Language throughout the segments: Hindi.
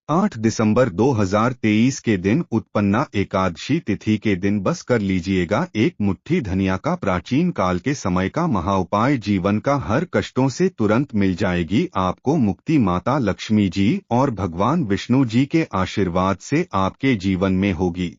8 दिसंबर 2023 के दिन उत्पन्ना एकादशी तिथि के दिन बस कर लीजिएगा एक मुट्ठी धनिया का। प्राचीन काल के समय का महाउपाय, जीवन का हर कष्टों से तुरंत मिल जाएगी आपको मुक्ति। माता लक्ष्मी जी और भगवान विष्णु जी के आशीर्वाद से आपके जीवन में होगी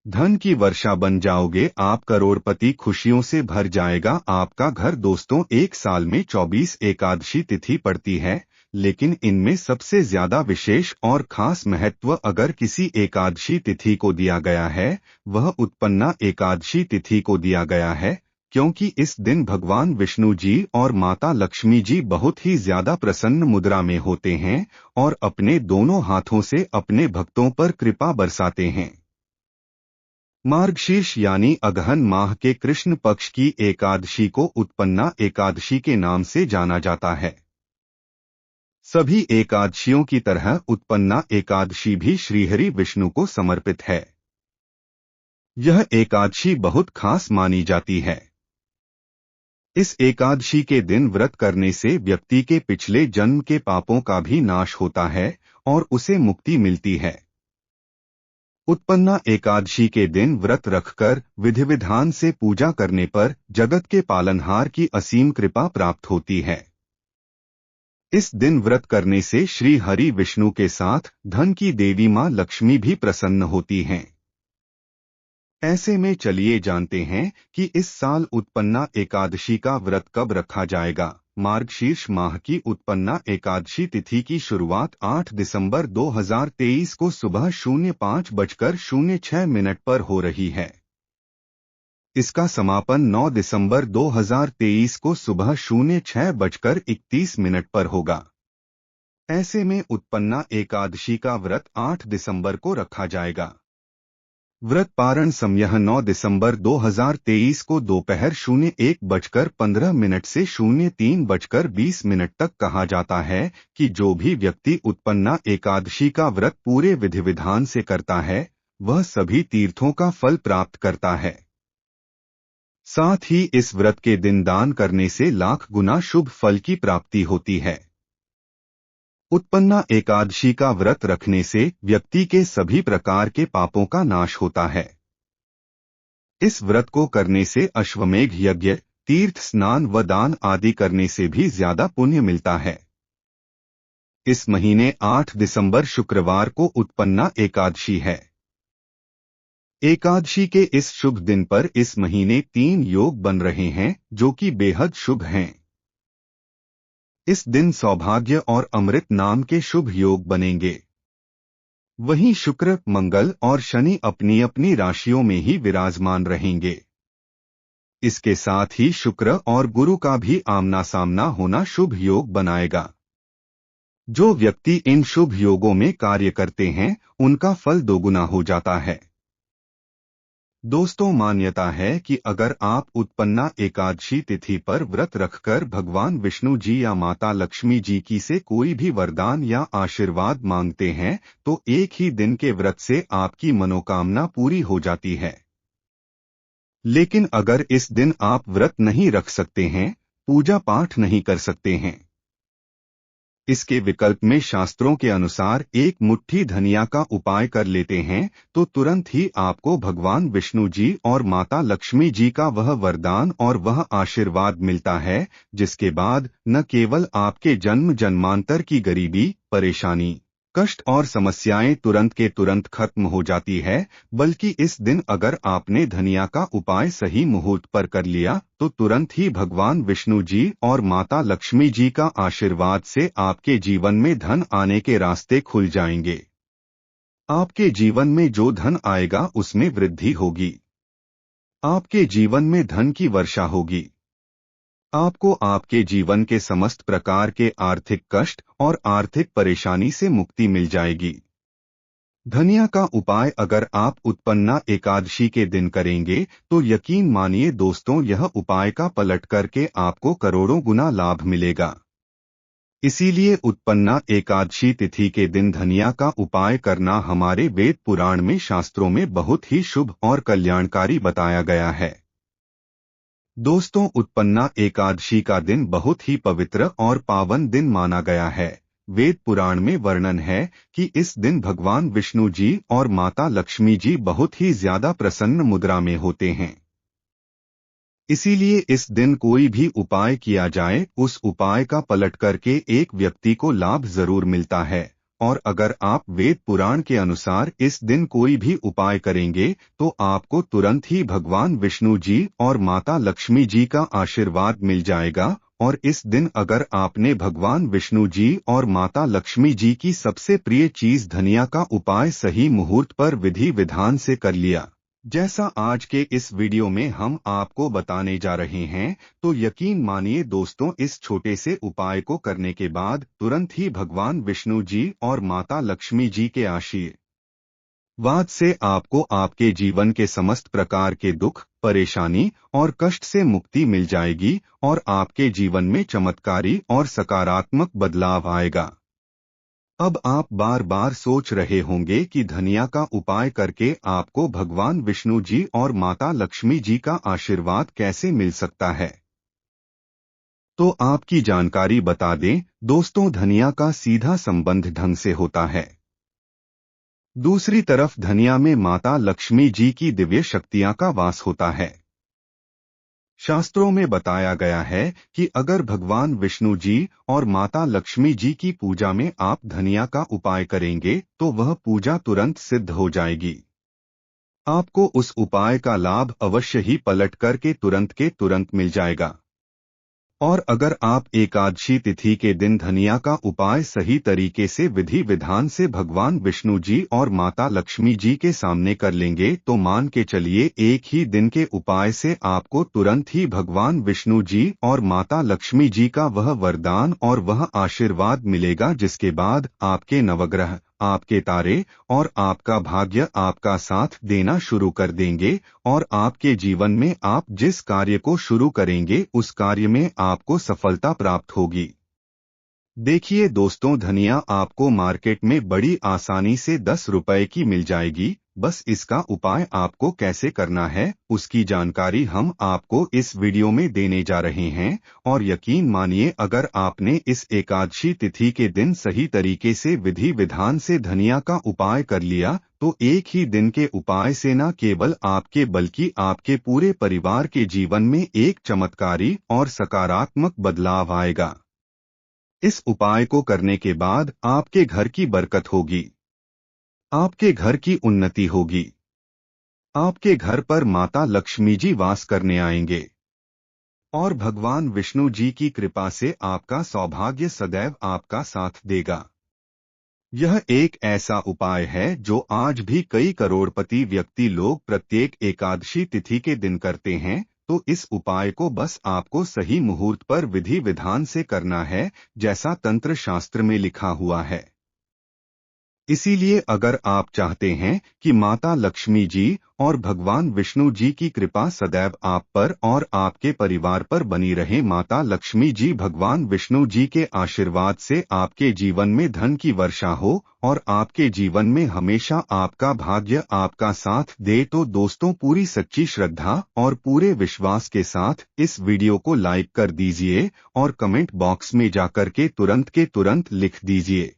धन की वर्षा, बन जाओगे आप करोड़पति, खुशियों से भर जाएगा आपका घर। दोस्तों, एक साल में 24 एकादशी तिथि पड़ती है, लेकिन इनमें सबसे ज्यादा विशेष और खास महत्व अगर किसी एकादशी तिथि को दिया गया है, वह उत्पन्ना एकादशी तिथि को दिया गया है, क्योंकि इस दिन भगवान विष्णु जी और माता लक्ष्मी जी बहुत ही ज्यादा प्रसन्न मुद्रा में होते हैं और अपने दोनों हाथों से अपने भक्तों पर कृपा बरसाते हैं। मार्गशीर्ष यानी अगहन माह के कृष्ण पक्ष की एकादशी को उत्पन्ना एकादशी के नाम से जाना जाता है। सभी एकादशियों की तरह उत्पन्ना एकादशी भी श्रीहरि विष्णु को समर्पित है। यह एकादशी बहुत खास मानी जाती है। इस एकादशी के दिन व्रत करने से व्यक्ति के पिछले जन्म के पापों का भी नाश होता है और उसे मुक्ति मिलती है। उत्पन्ना एकादशी के दिन व्रत रखकर विधि विधान से पूजा करने पर जगत के पालनहार की असीम कृपा प्राप्त होती है। इस दिन व्रत करने से श्री हरि विष्णु के साथ धन की देवी मां लक्ष्मी भी प्रसन्न होती हैं। ऐसे में चलिए जानते हैं कि इस साल उत्पन्ना एकादशी का व्रत कब रखा जाएगा। मार्गशीर्ष माह की उत्पन्ना एकादशी तिथि की शुरुआत 8 दिसंबर 2023 को सुबह 05:06 पर हो रही है। इसका समापन 9 दिसंबर 2023 को सुबह 06:31 पर होगा। ऐसे में उत्पन्ना एकादशी का व्रत 8 दिसंबर को रखा जाएगा। व्रत पारण समय 9 दिसंबर 2023 को दोपहर 01:15 से 03:20 तक कहा जाता है कि जो भी व्यक्ति उत्पन्ना एकादशी का व्रत पूरे विधि विधान से करता है, वह सभी तीर्थों का फल प्राप्त करता है। साथ ही इस व्रत के दिन दान करने से लाख गुना शुभ फल की प्राप्ति होती है। उत्पन्ना एकादशी का व्रत रखने से व्यक्ति के सभी प्रकार के पापों का नाश होता है। इस व्रत को करने से अश्वमेघ यज्ञ, तीर्थ स्नान व दान आदि करने से भी ज्यादा पुण्य मिलता है। इस महीने 8 दिसंबर शुक्रवार को उत्पन्ना एकादशी है। एकादशी के इस शुभ दिन पर इस महीने 3 योग बन रहे हैं, जो कि बेहद शुभ हैं। इस दिन सौभाग्य और अमृत नाम के शुभ योग बनेंगे। वहीं शुक्र, मंगल और शनि अपनी अपनी राशियों में ही विराजमान रहेंगे। इसके साथ ही शुक्र और गुरु का भी आमना सामना होना शुभ योग बनाएगा। जो व्यक्ति इन शुभ योगों में कार्य करते हैं, उनका फल दोगुना हो जाता है। दोस्तों, मान्यता है कि अगर आप उत्पन्ना एकादशी तिथि पर व्रत रखकर भगवान विष्णु जी या माता लक्ष्मी जी की से कोई भी वरदान या आशीर्वाद मांगते हैं, तो एक ही दिन के व्रत से आपकी मनोकामना पूरी हो जाती है। लेकिन अगर इस दिन आप व्रत नहीं रख सकते हैं, पूजा पाठ नहीं कर सकते हैं, इसके विकल्प में शास्त्रों के अनुसार एक मुट्ठी धनिया का उपाय कर लेते हैं, तो तुरंत ही आपको भगवान विष्णु जी और माता लक्ष्मी जी का वह वरदान और वह आशीर्वाद मिलता है, जिसके बाद न केवल आपके जन्म जन्मांतर की गरीबी, परेशानी, कष्ट और समस्याएं तुरंत के तुरंत खत्म हो जाती है, बल्कि इस दिन अगर आपने धनिया का उपाय सही मुहूर्त पर कर लिया, तो तुरंत ही भगवान विष्णु जी और माता लक्ष्मी जी का आशीर्वाद से आपके जीवन में धन आने के रास्ते खुल जाएंगे। आपके जीवन में जो धन आएगा उसमें वृद्धि होगी। आपके जीवन में धन की वर्षा होगी। आपको आपके जीवन के समस्त प्रकार के आर्थिक कष्ट और आर्थिक परेशानी से मुक्ति मिल जाएगी। धनिया का उपाय अगर आप उत्पन्ना एकादशी के दिन करेंगे, तो यकीन मानिए दोस्तों, यह उपाय का पलट करके आपको करोड़ों गुना लाभ मिलेगा। इसीलिए उत्पन्ना एकादशी तिथि के दिन धनिया का उपाय करना हमारे वेद पुराण में, शास्त्रों में बहुत ही शुभ और कल्याणकारी बताया गया है। दोस्तों, उत्पन्ना एकादशी का दिन बहुत ही पवित्र और पावन दिन माना गया है। वेद पुराण में वर्णन है कि इस दिन भगवान विष्णु जी और माता लक्ष्मी जी बहुत ही ज्यादा प्रसन्न मुद्रा में होते हैं। इसीलिए इस दिन कोई भी उपाय किया जाए, उस उपाय का पलट करके एक व्यक्ति को लाभ जरूर मिलता है। और अगर आप वेद पुराण के अनुसार इस दिन कोई भी उपाय करेंगे तो आपको तुरंत ही भगवान विष्णु जी और माता लक्ष्मी जी का आशीर्वाद मिल जाएगा। और इस दिन अगर आपने भगवान विष्णु जी और माता लक्ष्मी जी की सबसे प्रिय चीज धनिया का उपाय सही मुहूर्त पर विधि विधान से कर लिया, जैसा आज के इस वीडियो में हम आपको बताने जा रहे हैं, तो यकीन मानिए दोस्तों, इस छोटे से उपाय को करने के बाद तुरंत ही भगवान विष्णु जी और माता लक्ष्मी जी के आशीर्वाद से आपको आपके जीवन के समस्त प्रकार के दुख, परेशानी और कष्ट से मुक्ति मिल जाएगी और आपके जीवन में चमत्कारी और सकारात्मक बदलाव आएगा। अब आप बार बार सोच रहे होंगे कि धनिया का उपाय करके आपको भगवान विष्णु जी और माता लक्ष्मी जी का आशीर्वाद कैसे मिल सकता है। तो आपकी जानकारी बता दें दोस्तों, धनिया का सीधा संबंध ढंग से होता है। दूसरी तरफ धनिया में माता लक्ष्मी जी की दिव्य शक्तियां का वास होता है। शास्त्रों में बताया गया है कि अगर भगवान विष्णु जी और माता लक्ष्मी जी की पूजा में आप धनिया का उपाय करेंगे तो वह पूजा तुरंत सिद्ध हो जाएगी। आपको उस उपाय का लाभ अवश्य ही पलट करके तुरंत के तुरंत मिल जाएगा। और अगर आप एकादशी तिथि के दिन धनिया का उपाय सही तरीके से विधि विधान से भगवान विष्णु जी और माता लक्ष्मी जी के सामने कर लेंगे तो मान के चलिए एक ही दिन के उपाय से आपको तुरंत ही भगवान विष्णु जी और माता लक्ष्मी जी का वह वरदान और वह आशीर्वाद मिलेगा, जिसके बाद आपके नवग्रह, आपके तारे और आपका भाग्य आपका साथ देना शुरू कर देंगे और आपके जीवन में आप जिस कार्य को शुरू करेंगे उस कार्य में आपको सफलता प्राप्त होगी। देखिए दोस्तों, धनिया आपको मार्केट में बड़ी आसानी से 10 रुपए की मिल जाएगी। बस इसका उपाय आपको कैसे करना है उसकी जानकारी हम आपको इस वीडियो में देने जा रहे हैं। और यकीन मानिए, अगर आपने इस एकादशी तिथि के दिन सही तरीके से विधि विधान से धनिया का उपाय कर लिया तो एक ही दिन के उपाय से न केवल आपके बल्कि आपके पूरे परिवार के जीवन में एक चमत्कारी और सकारात्मक बदलाव आएगा। इस उपाय को करने के बाद आपके घर की बरकत होगी, आपके घर की उन्नति होगी, आपके घर पर माता लक्ष्मी जी वास करने आएंगे और भगवान विष्णु जी की कृपा से आपका सौभाग्य सदैव आपका साथ देगा। यह एक ऐसा उपाय है जो आज भी कई करोड़पति व्यक्ति लोग प्रत्येक एकादशी तिथि के दिन करते हैं। तो इस उपाय को बस आपको सही मुहूर्त पर विधि विधान से करना है, जैसा तंत्र शास्त्र में लिखा हुआ है। इसीलिए अगर आप चाहते हैं कि माता लक्ष्मी जी और भगवान विष्णु जी की कृपा सदैव आप पर और आपके परिवार पर बनी रहे, माता लक्ष्मी जी भगवान विष्णु जी के आशीर्वाद से आपके जीवन में धन की वर्षा हो और आपके जीवन में हमेशा आपका भाग्य आपका साथ दे, तो दोस्तों पूरी सच्ची श्रद्धा और पूरे विश्वास के साथ इस वीडियो को लाइक कर दीजिए और कमेंट बॉक्स में जाकर के तुरंत लिख दीजिए,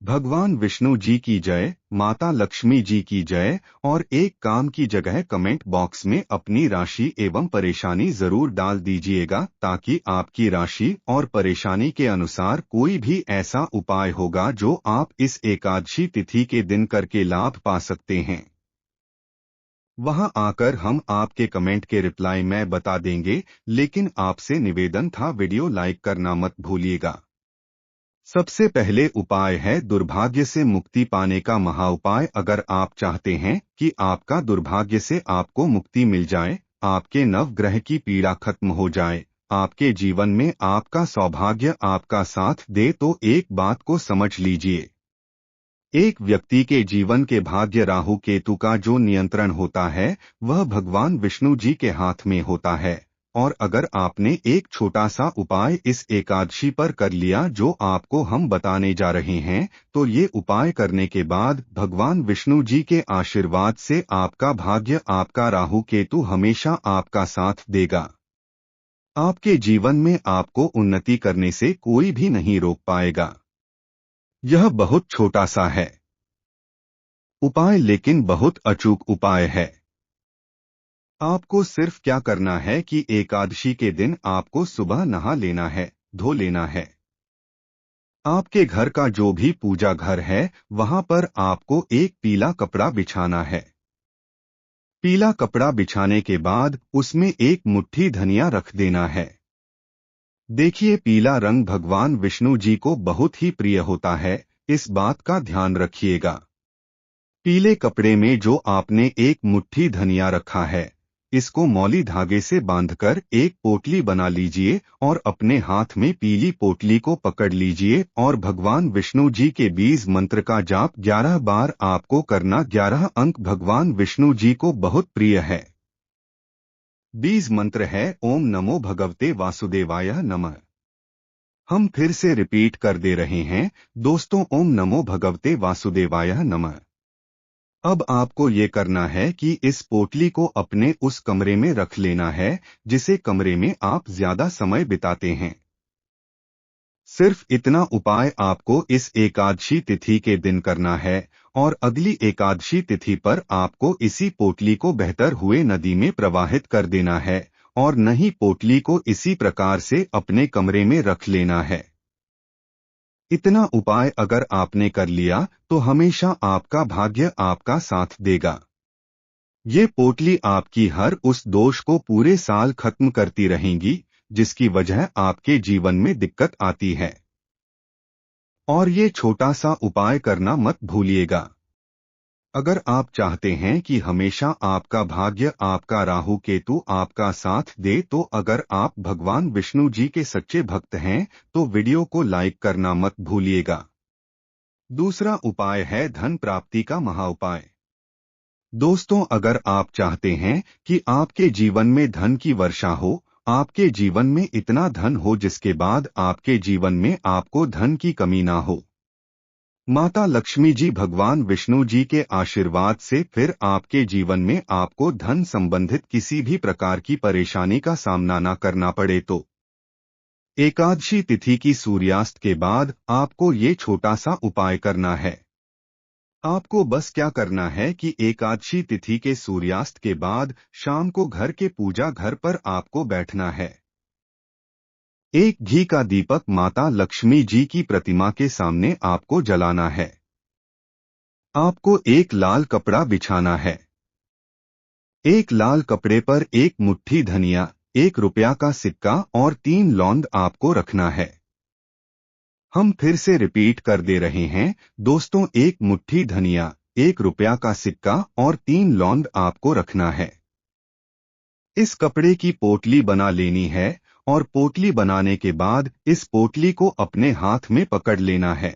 भगवान विष्णु जी की जय, माता लक्ष्मी जी की जय। और एक काम की जगह कमेंट बॉक्स में अपनी राशि एवं परेशानी जरूर डाल दीजिएगा, ताकि आपकी राशि और परेशानी के अनुसार कोई भी ऐसा उपाय होगा जो आप इस एकादशी तिथि के दिन करके लाभ पा सकते हैं। वहां आकर हम आपके कमेंट के रिप्लाई में बता देंगे, लेकिन आपसे निवेदन था वीडियो लाइक करना मत भूलिएगा। सबसे पहले उपाय है दुर्भाग्य से मुक्ति पाने का महाउपाय। अगर आप चाहते हैं कि आपका दुर्भाग्य से आपको मुक्ति मिल जाए, आपके नवग्रह की पीड़ा खत्म हो जाए, आपके जीवन में आपका सौभाग्य आपका साथ दे, तो एक बात को समझ लीजिए, एक व्यक्ति के जीवन के भाग्य राहु केतु का जो नियंत्रण होता है वह भगवान विष्णु जी के हाथ में होता है। और अगर आपने एक छोटा सा उपाय इस एकादशी पर कर लिया जो आपको हम बताने जा रहे हैं, तो ये उपाय करने के बाद भगवान विष्णु जी के आशीर्वाद से आपका भाग्य आपका राहु केतु हमेशा आपका साथ देगा। आपके जीवन में आपको उन्नति करने से कोई भी नहीं रोक पाएगा। यह बहुत छोटा सा है उपाय, लेकिन बहुत अचूक उपाय है। आपको सिर्फ क्या करना है कि एकादशी के दिन आपको सुबह नहा लेना है, धो लेना है। आपके घर का जो भी पूजा घर है वहां पर आपको एक पीला कपड़ा बिछाना है। पीला कपड़ा बिछाने के बाद उसमें एक मुट्ठी धनिया रख देना है। देखिए, पीला रंग भगवान विष्णु जी को बहुत ही प्रिय होता है, इस बात का ध्यान रखिएगा। पीले कपड़े में जो आपने एक मुट्ठी धनिया रखा है, इसको मौली धागे से बांधकर एक पोटली बना लीजिए और अपने हाथ में पीली पोटली को पकड़ लीजिए और भगवान विष्णु जी के बीज मंत्र का जाप 11 बार आपको करना। 11 अंक भगवान विष्णु जी को बहुत प्रिय है। बीज मंत्र है ओम नमो भगवते वासुदेवाय नमः। हम फिर से रिपीट कर दे रहे हैं दोस्तों, ओम नमो भगवते वासुदेवाय नमः। अब आपको ये करना है कि इस पोटली को अपने उस कमरे में रख लेना है जिसे कमरे में आप ज्यादा समय बिताते हैं। सिर्फ इतना उपाय आपको इस एकादशी तिथि के दिन करना है और अगली एकादशी तिथि पर आपको इसी पोटली को बहतर हुए नदी में प्रवाहित कर देना है और नहीं पोटली को इसी प्रकार से अपने कमरे में रख लेना है। इतना उपाय अगर आपने कर लिया तो हमेशा आपका भाग्य आपका साथ देगा। ये पोटली आपकी हर उस दोष को पूरे साल खत्म करती रहेंगी जिसकी वजह आपके जीवन में दिक्कत आती है। और ये छोटा सा उपाय करना मत भूलिएगा। अगर आप चाहते हैं कि हमेशा आपका भाग्य, आपका राहु केतु आपका साथ दे, तो अगर आप भगवान विष्णु जी के सच्चे भक्त हैं तो वीडियो को लाइक करना मत भूलिएगा। दूसरा उपाय है धन प्राप्ति का महाउपाय। दोस्तों, अगर आप चाहते हैं कि आपके जीवन में धन की वर्षा हो, आपके जीवन में इतना धन हो जिसके बाद आपके जीवन में आपको धन की कमी ना हो, माता लक्ष्मी जी भगवान विष्णु जी के आशीर्वाद से फिर आपके जीवन में आपको धन संबंधित किसी भी प्रकार की परेशानी का सामना न करना पड़े, तो एकादशी तिथि की सूर्यास्त के बाद आपको ये छोटा सा उपाय करना है। आपको बस क्या करना है कि एकादशी तिथि के सूर्यास्त के बाद शाम को घर के पूजा घर पर आपको बैठना है। एक घी का दीपक माता लक्ष्मी जी की प्रतिमा के सामने आपको जलाना है। आपको एक लाल कपड़ा बिछाना है। एक लाल कपड़े पर एक मुट्ठी धनिया, 1 रुपया का सिक्का और 3 लौंग आपको रखना है। हम फिर से रिपीट कर दे रहे हैं दोस्तों, एक मुट्ठी धनिया, 1 रुपया का सिक्का और 3 लौंग आपको रखना है। इस कपड़े की पोटली बना लेनी है और पोटली बनाने के बाद इस पोटली को अपने हाथ में पकड़ लेना है।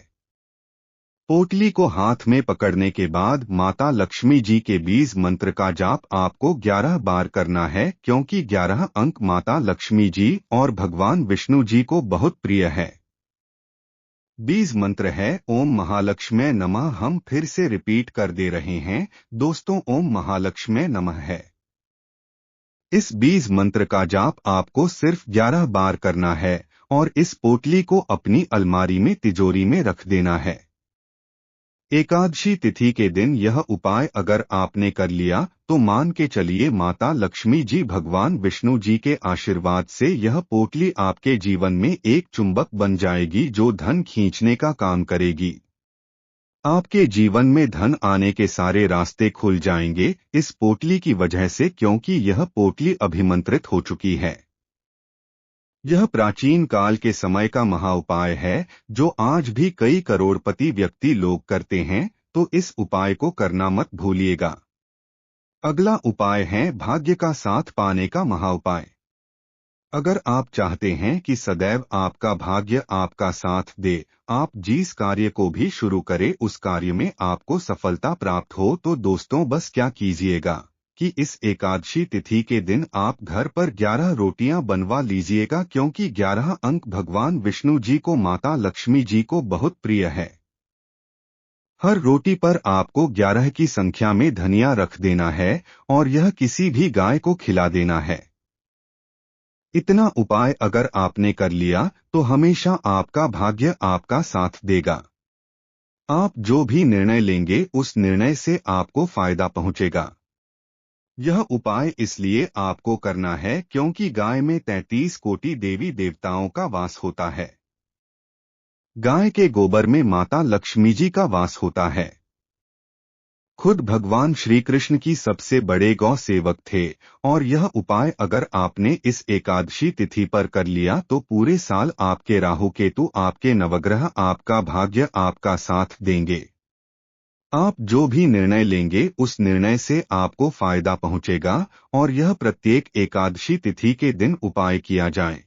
पोटली को हाथ में पकड़ने के बाद माता लक्ष्मी जी के बीज मंत्र का जाप आपको 11 बार करना है, क्योंकि 11 अंक माता लक्ष्मी जी और भगवान विष्णु जी को बहुत प्रिय है। बीज मंत्र है ओम महालक्ष्म्यै नमः। हम फिर से रिपीट कर दे रहे हैं दोस्तों, ओम महालक्ष्म्यै नमः है। इस बीज मंत्र का जाप आपको सिर्फ 11 बार करना है और इस पोटली को अपनी अलमारी में तिजोरी में रख देना है। एकादशी तिथि के दिन यह उपाय अगर आपने कर लिया तो मान के चलिए माता लक्ष्मी जी भगवान विष्णु जी के आशीर्वाद से यह पोटली आपके जीवन में एक चुंबक बन जाएगी जो धन खींचने का काम करेगी। आपके जीवन में धन आने के सारे रास्ते खुल जाएंगे इस पोटली की वजह से, क्योंकि यह पोटली अभिमंत्रित हो चुकी है। यह प्राचीन काल के समय का महाउपाय है जो आज भी कई करोड़पति व्यक्ति लोग करते हैं, तो इस उपाय को करना मत भूलिएगा। अगला उपाय है भाग्य का साथ पाने का महाउपाय। अगर आप चाहते हैं कि सदैव आपका भाग्य आपका साथ दे, आप जिस कार्य को भी शुरू करें उस कार्य में आपको सफलता प्राप्त हो, तो दोस्तों बस क्या कीजिएगा कि इस एकादशी तिथि के दिन आप घर पर 11 रोटियां बनवा लीजिएगा, क्योंकि 11 अंक भगवान विष्णु जी को माता लक्ष्मी जी को बहुत प्रिय है। हर रोटी पर आपको 11 की संख्या में धनिया रख देना है और यह किसी भी गाय को खिला देना है। इतना उपाय अगर आपने कर लिया तो हमेशा आपका भाग्य आपका साथ देगा। आप जो भी निर्णय लेंगे उस निर्णय से आपको फायदा पहुंचेगा। यह उपाय इसलिए आपको करना है क्योंकि गाय में 33 कोटि देवी देवताओं का वास होता है। गाय के गोबर में माता लक्ष्मी जी का वास होता है। खुद भगवान श्री कृष्ण की सबसे बड़े गौ सेवक थे और यह उपाय अगर आपने इस एकादशी तिथि पर कर लिया तो पूरे साल आपके राहु केतु, आपके नवग्रह, आपका भाग्य आपका साथ देंगे। आप जो भी निर्णय लेंगे उस निर्णय से आपको फायदा पहुंचेगा और यह प्रत्येक एकादशी तिथि के दिन उपाय किया जाए।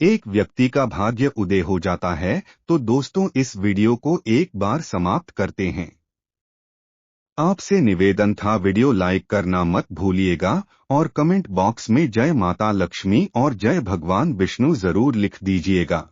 एक व्यक्ति का भाग्य उदय हो जाता है। तो दोस्तों, इस वीडियो को एक बार समाप्त करते हैं। आपसे निवेदन था, वीडियो लाइक करना मत भूलिएगा और कमेंट बॉक्स में जय माता लक्ष्मी और जय भगवान विष्णु जरूर लिख दीजिएगा।